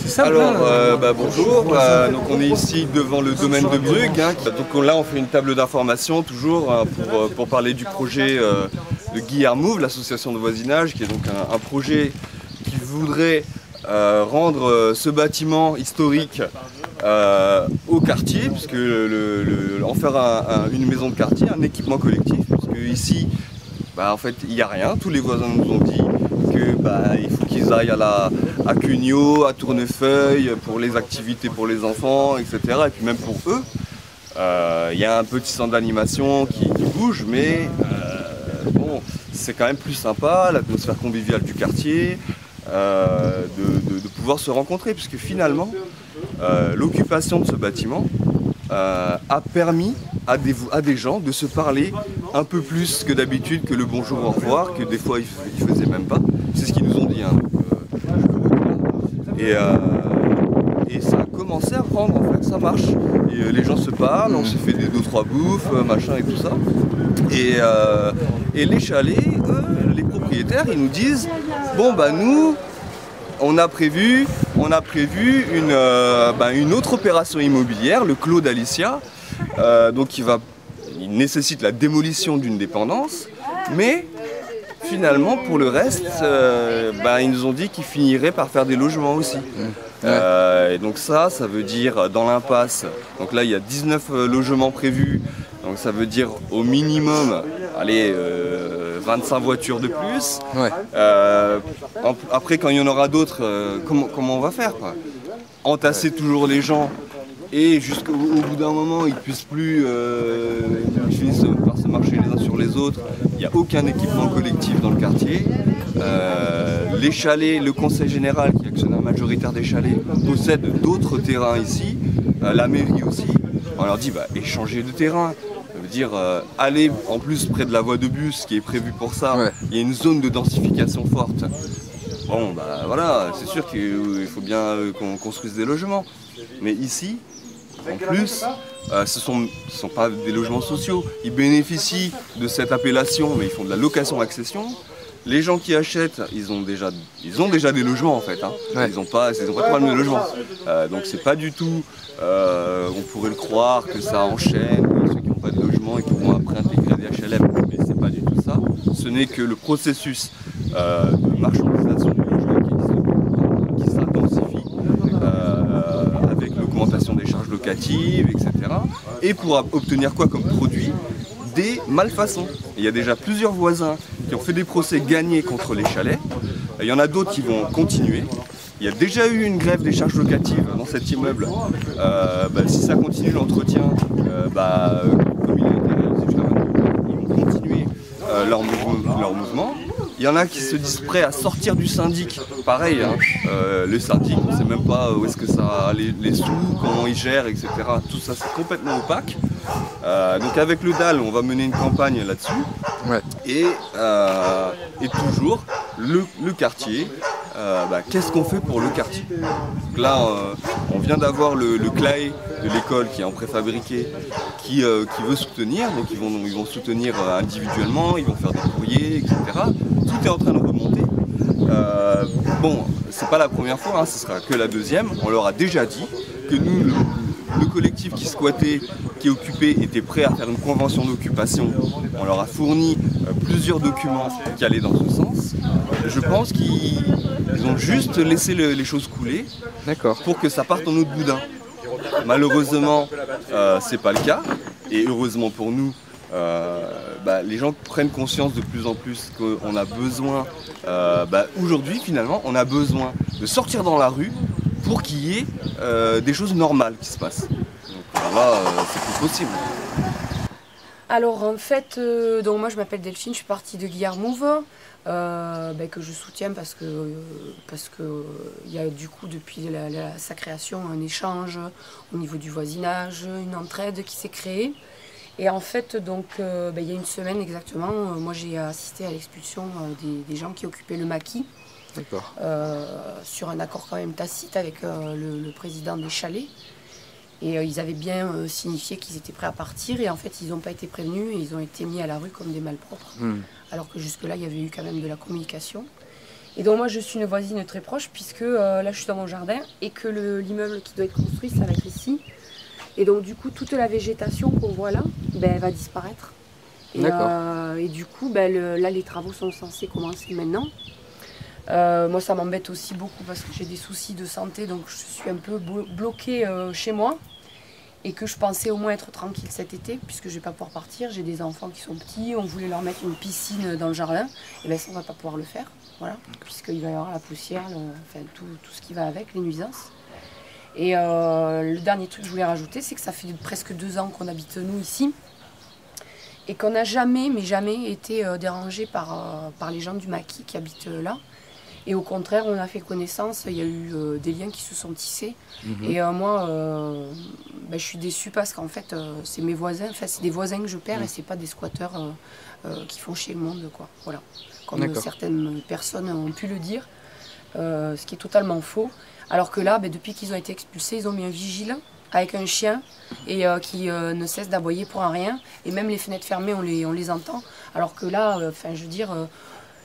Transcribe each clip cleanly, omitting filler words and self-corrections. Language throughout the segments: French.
C'est ça. Alors, bonjour, donc on est ici devant le domaine de Brugge, hein, donc là on fait une table d'information toujours hein, pour parler du projet de Guillard Move, l'association de voisinage, qui est donc un projet qui voudrait rendre ce bâtiment historique au quartier, puisque en faire une maison de quartier, un équipement collectif, puisque ici, en fait, il n'y a rien, tous les voisins nous ont dit il faut qu'ils aillent à Cugnot, à Tournefeuille pour les activités pour les enfants, etc. Et puis même pour eux, il y a un petit centre d'animation qui bouge, mais bon, c'est quand même plus sympa, l'atmosphère conviviale du quartier, de pouvoir se rencontrer, puisque finalement, l'occupation de ce bâtiment a permis à des gens de se parler un peu plus que d'habitude, que le bonjour au revoir, que des fois ils faisaient même pas. C'est ce qu'ils nous ont dit. Hein, et ça a commencé à prendre, en fait, ça marche. Et les gens se parlent, on se fait des 2-3 bouffes, machin et tout ça. Et les chalets, eux, les propriétaires, ils nous disent bon nous, on a prévu une autre opération immobilière, le Clos d'Alicia, donc il nécessite la démolition d'une dépendance, mais finalement pour le reste, ils nous ont dit qu'ils finiraient par faire des logements aussi. Et donc ça veut dire dans l'impasse, donc là il y a 19 logements prévus, donc ça veut dire au minimum, allez, 25 voitures de plus. Ouais. Après, quand il y en aura d'autres, comment on va faire, quoi? Entasser toujours les gens et jusqu'au bout d'un moment, ils ne puissent plus finissent par se marcher les uns sur les autres. Il n'y a aucun équipement collectif dans le quartier. Les chalets, le conseil général, qui est actionnaire majoritaire des chalets, possède d'autres terrains ici, la mairie aussi. On leur dit échanger de terrain. Ça veut dire aller en plus près de la voie de bus qui est prévue pour ça. Ouais. Il y a une zone de densification forte. Bon voilà, c'est sûr qu'il faut bien qu'on construise des logements. Mais ici, en plus, ce sont pas des logements sociaux. Ils bénéficient de cette appellation, mais ils font de la location-accession. Les gens qui achètent, ils ont déjà des logements en fait. Hein. Ouais. Ils n'ont pas de problème de logement. Donc c'est pas du tout, on pourrait le croire, que ça enchaîne, que ceux qui n'ont pas de logement et qui vont après intégrer des HLM. Mais c'est pas du tout ça. Ce n'est que le processus de marchandisation du logement qui s'intensifie avec l'augmentation des charges locatives, etc. Et pour obtenir quoi comme produit? Des malfaçons. Il y a déjà plusieurs voisins qui ont fait des procès gagnés contre les chalets. Il y en a d'autres qui vont continuer. Il y a déjà eu une grève des charges locatives dans cet immeuble. Si ça continue l'entretien, comme il a été réalisé jusqu'à maintenant, ils vont continuer leur mouvement. Il y en a qui se disent prêts à sortir du syndic. Pareil, hein, le syndic, on ne sait même pas où est-ce que ça les sous, comment ils gèrent, etc. Tout ça, c'est complètement opaque. Donc avec le DAL, on va mener une campagne là-dessus. Ouais. Et toujours, le quartier, qu'est-ce qu'on fait pour le quartier? Donc là, on vient d'avoir le CLAE de l'école qui est en préfabriqué, qui veut soutenir. Donc ils vont soutenir individuellement, ils vont faire des courriers, etc. Tout est en train de remonter. C'est pas la première fois, hein, ce sera que la deuxième. On leur a déjà dit que nous, le collectif qui squattait, qui occupait, était prêt à faire une convention d'occupation. On leur a fourni plusieurs documents qui allaient dans ce sens. Je pense qu'ils ont juste laissé les choses couler pour que ça parte en autre boudin. Malheureusement, c'est pas le cas. Et heureusement pour nous, les gens prennent conscience de plus en plus qu'on a besoin, aujourd'hui finalement, on a besoin de sortir dans la rue pour qu'il y ait des choses normales qui se passent. Donc là, c'est plus possible. Alors en fait, moi je m'appelle Delphine, je suis partie de Guillard Move, que je soutiens parce que il y a du coup depuis sa création un échange au niveau du voisinage, une entraide qui s'est créée. Et en fait, il y a une semaine exactement, moi j'ai assisté à l'expulsion des gens qui occupaient le maquis. Sur un accord quand même tacite avec le président des chalets. Et ils avaient bien signifié qu'ils étaient prêts à partir. Et en fait, ils n'ont pas été prévenus et ils ont été mis à la rue comme des malpropres. Alors que jusque-là, il y avait eu quand même de la communication. Et donc moi je suis une voisine très proche puisque là je suis dans mon jardin et que l'immeuble qui doit être construit ça va être ici. Et donc du coup toute la végétation qu'on voit là, ben, elle va disparaître. Et du coup ben, là les travaux sont censés commencer maintenant. Moi ça m'embête aussi beaucoup parce que j'ai des soucis de santé, donc je suis un peu bloquée chez moi. Et que je pensais au moins être tranquille cet été, puisque je ne vais pas pouvoir partir. J'ai des enfants qui sont petits, on voulait leur mettre une piscine dans le jardin. Et bien ça, on ne va pas pouvoir le faire, voilà, puisqu'il va y avoir la poussière, enfin, tout ce qui va avec, les nuisances. Et le dernier truc que je voulais rajouter, c'est que ça fait presque 2 ans qu'on habite nous ici. Et qu'on n'a jamais, mais jamais été dérangé par les gens du maquis qui habitent là. Et au contraire, on a fait connaissance, il y a eu des liens qui se sont tissés. Et moi, ben, je suis déçue parce qu'en fait, c'est mes voisins, enfin, c'est des voisins que je perds et c'est pas des squatteurs qui font chier le monde, quoi. Voilà. Comme certaines personnes ont pu le dire, ce qui est totalement faux. Alors que là, ben, depuis qu'ils ont été expulsés, ils ont mis un vigile avec un chien et qui ne cesse d'aboyer pour un rien. Et même les fenêtres fermées, on les entend. Alors que là, enfin, je veux dire...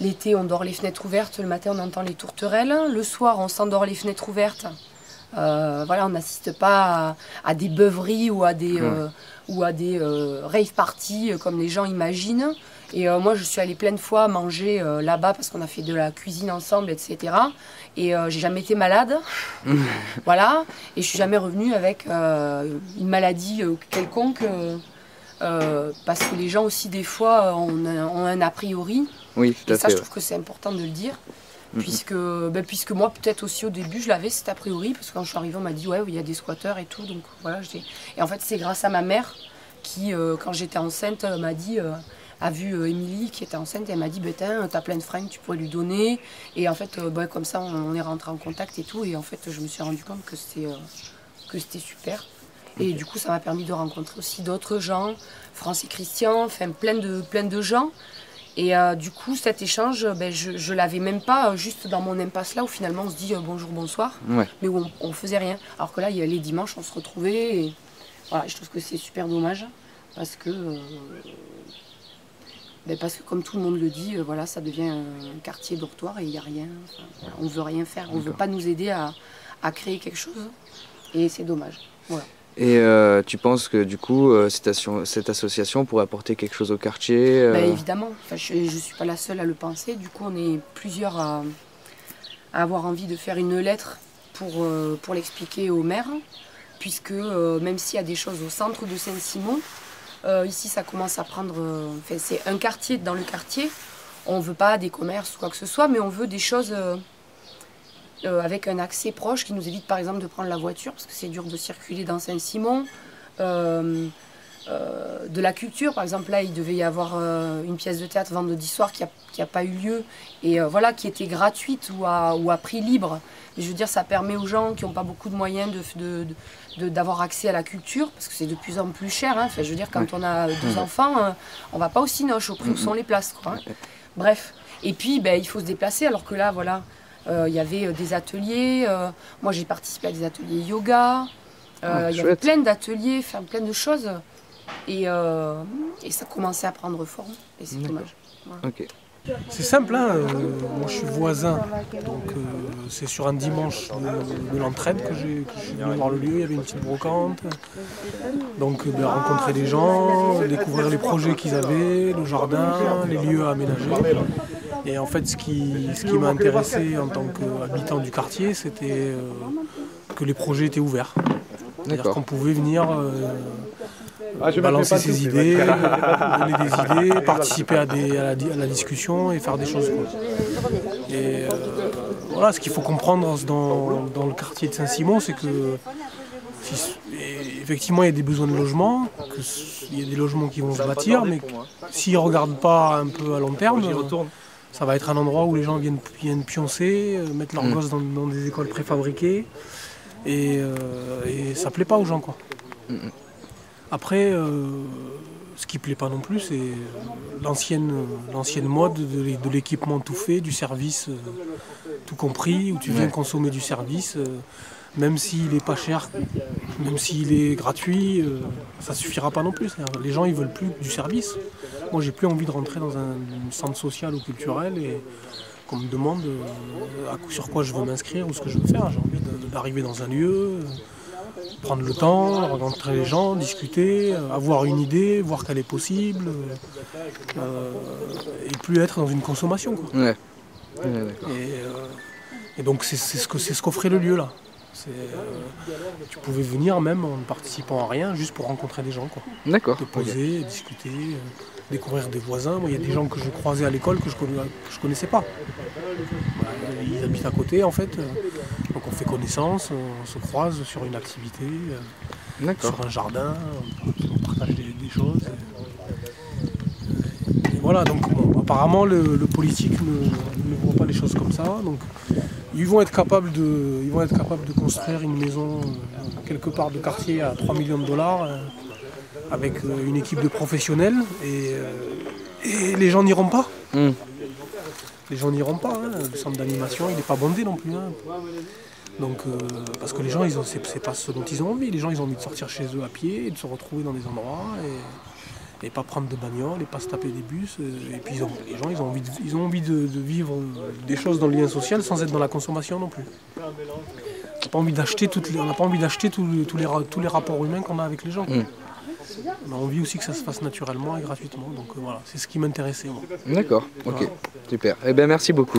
l'été, on dort les fenêtres ouvertes, le matin, on entend les tourterelles. Le soir, on s'endort les fenêtres ouvertes. Voilà, on n'assiste pas à des beuveries ou à des rave parties comme les gens imaginent. Et moi, je suis allée plein de fois manger là-bas parce qu'on a fait de la cuisine ensemble, etc. Et j'ai jamais été malade. Voilà. Et je suis jamais revenue avec une maladie quelconque. Parce que les gens aussi, des fois, ont un a priori. Oui, tout à fait. Et ça, je trouve que c'est important de le dire. Puisque moi, peut-être aussi au début, je l'avais cet a priori. Parce que quand je suis arrivée, on m'a dit, ouais, il y a des squatteurs et tout. Donc voilà, et en fait, c'est grâce à ma mère qui, quand j'étais enceinte, m'a dit, a vu Émilie qui était enceinte. Et elle m'a dit, t'as plein de fringues, tu pourrais lui donner. Et en fait, comme ça, on est rentré en contact et tout. Et en fait, je me suis rendu compte que c'était super. Et du coup, ça m'a permis de rencontrer aussi d'autres gens, France et Christian, enfin plein de gens. Et du coup, cet échange, ben, je l'avais même pas juste dans mon impasse là, où finalement on se dit bonjour, bonsoir, mais où on faisait rien. Alors que là, les dimanches, on se retrouvait. Et voilà, je trouve que c'est super dommage, parce que comme tout le monde le dit, voilà, ça devient un quartier dortoir et il n'y a rien. Enfin, voilà, on ne veut rien faire, on ne veut pas nous aider à créer quelque chose. Et c'est dommage. Voilà. Et tu penses que du coup, cette association pourrait apporter quelque chose au quartier Évidemment, enfin, je ne suis pas la seule à le penser. Du coup, on est plusieurs à avoir envie de faire une lettre pour l'expliquer au maire. Puisque même s'il y a des choses au centre de Saint-Simon, ici ça commence à prendre... c'est un quartier dans le quartier. On ne veut pas des commerces ou quoi que ce soit, mais on veut des choses... avec un accès proche qui nous évite par exemple de prendre la voiture parce que c'est dur de circuler dans Saint-Simon. De la culture, par exemple là il devait y avoir une pièce de théâtre vendredi soir qui a pas eu lieu et voilà, qui était gratuite ou à prix libre. Mais je veux dire, ça permet aux gens qui n'ont pas beaucoup de moyens d'avoir accès à la culture parce que c'est de plus en plus cher, hein. Enfin, je veux dire, quand on a 2 enfants, on va pas au cinoche au prix où sont les places, quoi, hein. Bref, et puis il faut se déplacer alors que là voilà. Il y avait des ateliers, moi j'ai participé à des ateliers yoga, il y avait plein d'ateliers, plein de choses, et ça commençait à prendre forme, et c'est dommage. Voilà. Okay. C'est simple, hein, moi je suis voisin, donc c'est sur un dimanche de l'entraide que je suis venu voir le lieu, il y avait une petite brocante, donc rencontrer des gens, découvrir les projets qu'ils avaient, le jardin, les lieux à aménager. Et en fait, ce qui m'a intéressé en tant qu'habitant du quartier, c'était que les projets étaient ouverts. C'est-à-dire qu'on pouvait venir balancer ses idées, donner des idées, participer à la discussion et faire des choses, quoi. Et voilà, ce qu'il faut comprendre dans le quartier de Saint-Simon, c'est que effectivement, il y a des besoins de logement, il y a des logements qui vont se bâtir, mais s'ils ne regardent pas un peu à long terme, ça va être un endroit où les gens viennent pioncer, mettre leurs gosses dans des écoles préfabriquées, et ça ne plaît pas aux gens, quoi. Après, ce qui ne plaît pas non plus, c'est l'ancienne mode de l'équipement tout fait, du service tout compris, où tu viens consommer du service. Même s'il n'est pas cher, même s'il est gratuit, ça ne suffira pas non plus. Les gens, ils veulent plus du service. Moi, j'ai plus envie de rentrer dans un centre social ou culturel et qu'on me demande sur quoi je veux m'inscrire ou ce que je veux faire. J'ai envie d'arriver dans un lieu, prendre le temps, rencontrer les gens, discuter, avoir une idée, voir qu'elle est possible, et plus être dans une consommation, quoi. Ouais. Et donc c'est ce qu'offrait le lieu là. Tu pouvais venir même en ne participant à rien, juste pour rencontrer des gens, quoi. D'accord. Te poser, discuter, découvrir des voisins. Moi, il y a des gens que je croisais à l'école que je connaissais pas. Ils habitent à côté en fait. Donc on fait connaissance, on se croise sur une activité, sur un jardin, on partage des choses. Et voilà, donc bon, apparemment le politique ne voit pas les choses comme ça. Donc ils vont être capables de construire une maison quelque part de quartier à 3 millions de dollars avec une équipe de professionnels et les gens n'iront pas. Les gens n'iront pas, hein. Le centre d'animation il n'est pas bondé non plus. Hein. Donc, parce que les gens, c'est pas ce dont ils ont envie. Les gens ils ont envie de sortir chez eux à pied et de se retrouver dans des endroits et pas prendre de bagnole et pas se taper des bus. Et puis les gens ils ont envie de vivre des choses dans le lien social sans être dans la consommation non plus. On n'a pas envie d'acheter tous les rapports humains qu'on a avec les gens. On a envie aussi que ça se fasse naturellement et gratuitement. Donc voilà, c'est ce qui m'intéressait moi. D'accord, ok, super. Eh bien merci beaucoup.